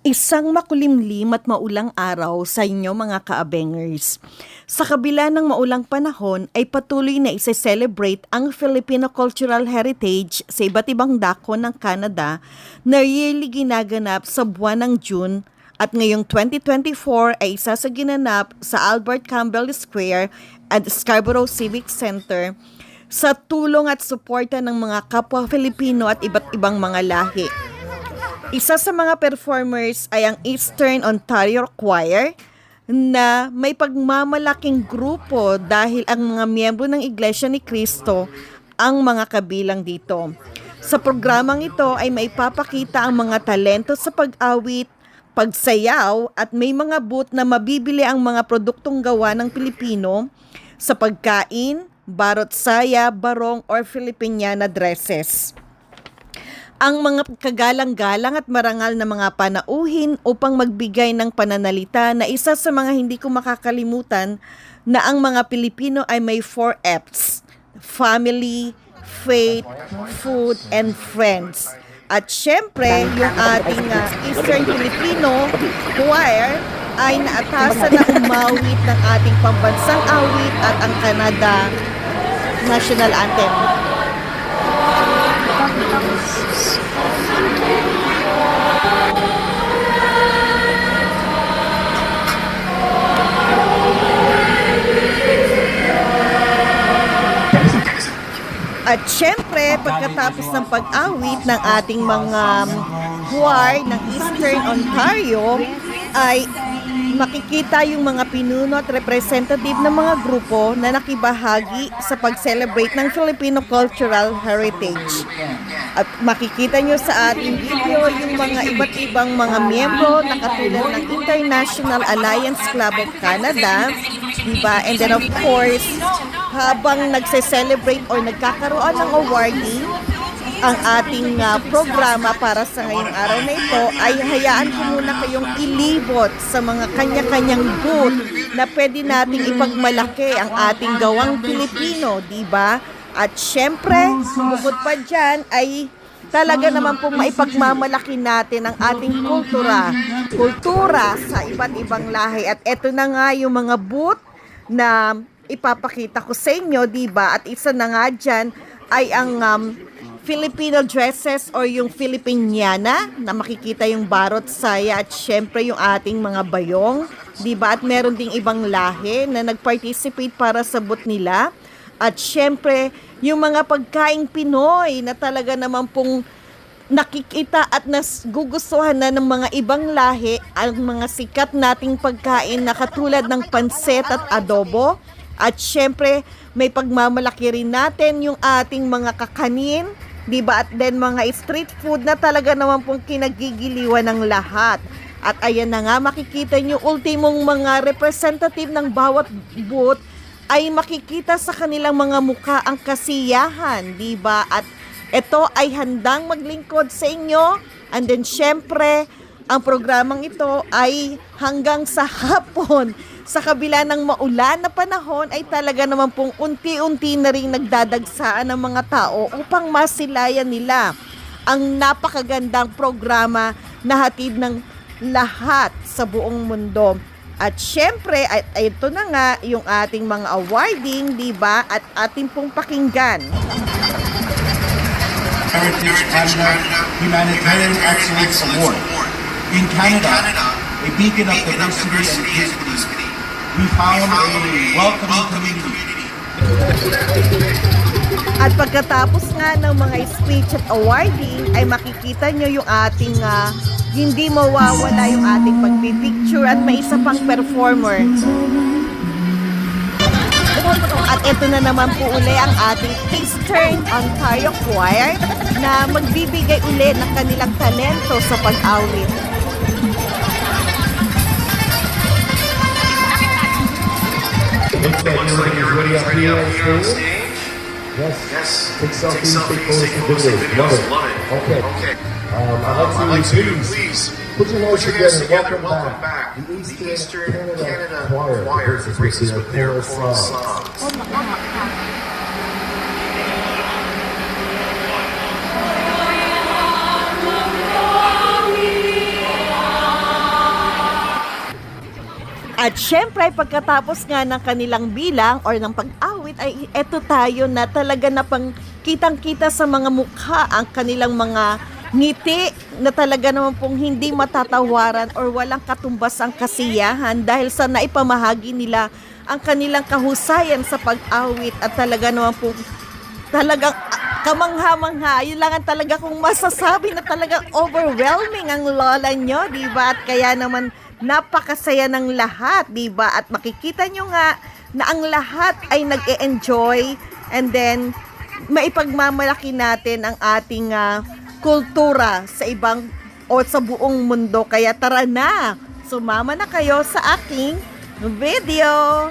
Isang makulimlim at maulang araw sa inyo mga ka-abengers. Sa kabila ng maulang panahon ay patuloy na ise-celebrate ang Filipino Cultural Heritage sa iba't ibang dako ng Canada na yearly ginaganap sa buwan ng June at ngayong 2024 ay isa sa ginanap sa Albert Campbell Square at Scarborough Civic Center sa tulong at suporta ng mga kapwa Filipino at iba't ibang mga lahi. Isa sa mga performers ay ang Eastern Ontario Choir na may pagmamalaking grupo dahil ang mga miyembro ng Iglesia ni Cristo ang mga kabilang dito. Sa programang ito ay maipapakita ang mga talento sa pag-awit, pagsayaw at may mga booth na mabibili ang mga produktong gawa ng Pilipino sa pagkain, barot saya, barong or Filipiniana dresses. Ang mga kagalang-galang at marangal na mga panauhin upang magbigay ng pananalita na isa sa mga hindi ko makakalimutan na ang mga Pilipino ay may 4 F's: family, faith, food, and friends. At syempre, yung ating Eastern Filipino Choir ay naatasan na umawit ng ating pambansang awit at ang Canada National Anthem. At syempre, pagkatapos ng pag-awit ng ating mga choir ng Eastern Ontario, ay makikita yung mga pinuno at representative ng mga grupo na nakibahagi sa pag-celebrate ng Filipino Cultural Heritage. At makikita nyo sa ating video yung mga iba't ibang mga miyembro na katulad ng International Alliance Club of Canada, diba? And then of course, habang nagse-celebrate or nagkakaroon ng awarding ang ating programa para sa ngayong araw na ito, ay hayaan ko muna kayong ilibot sa mga kanya-kanyang booth na pwede nating ipagmalaki ang ating gawang Pilipino, diba? At syempre, bukod pa dyan ay talaga naman pong maipagmamalaki natin ang ating kultura sa iba't ibang lahi. At eto na nga yung mga booth na ipapakita ko sa inyo, diba? At isa na nga dyan ay ang Filipino dresses or yung Filipiniana na makikita yung barot saya at syempre yung ating mga bayong, diba? At meron ding ibang lahi na nag-participate para sa booth nila. At syempre, yung mga pagkaing Pinoy na talaga naman pong nakikita at nagugustuhan na ng mga ibang lahi, ang mga sikat nating pagkain na katulad ng pansit at adobo. At syempre, may pagmamalaki rin natin yung ating mga kakanin, diba? At then mga street food na talaga naman pong kinagigiliwan ng lahat. At ayan na nga, makikita nyo, ultimong mga representative ng bawat booth ay makikita sa kanilang mga mukha ang kasiyahan, diba? At ito ay handang maglingkod sa inyo. And then syempre, ang programang ito ay hanggang sa hapon. Sa kabila ng maulan na panahon ay talaga naman pong unti-unti na rin nagdadagsaan ng mga tao upang masilayan nila ang napakagandang programa na hatid ng lahat sa buong mundo. At syempre, ito na nga yung ating mga awarding, diba? At ating pong pakinggan. Heritage Canada Humanitarian Excellence Award. In Canada, a beacon of diversity and inclusivity, we found a welcoming community. At pagkatapos nga ng mga speech at awarding, ay makikita nyo yung ating hindi mawawala yung ating pagpipicture at may isa pang performer. At ito na naman po uli ang ating Eastern Ontario Choir na magbibigay uli ng kanilang talento sa pag-awit. Everybody is ready up here on stage? Yes. Take selfies, take photos, take videos. Love it. Okay. I'd like to please Put your hands together and welcome back the the Eastern Canada Canada Choir to grace us with their chorus choral songs. At syempre, pagkatapos nga ng kanilang bilang or ng pag-awit, ay eto tayo na talaga na pang kitang-kita sa mga mukha ang kanilang mga ngiti na talaga naman pong hindi matatawaran or walang katumbas ang kasiyahan dahil sa naipamahagi nila ang kanilang kahusayan sa pag-awit at talaga naman pong talagang kamangha-mangha. Yun lang ang talaga kung masasabi na talagang overwhelming ang lola nyo, diba? At kaya naman napakasaya ng lahat, diba? At makikita nyo nga na ang lahat ay nag-e-enjoy and then maipagmamalaki natin ang ating kultura sa ibang o sa buong mundo. Kaya tara na, sumama na kayo sa aking video.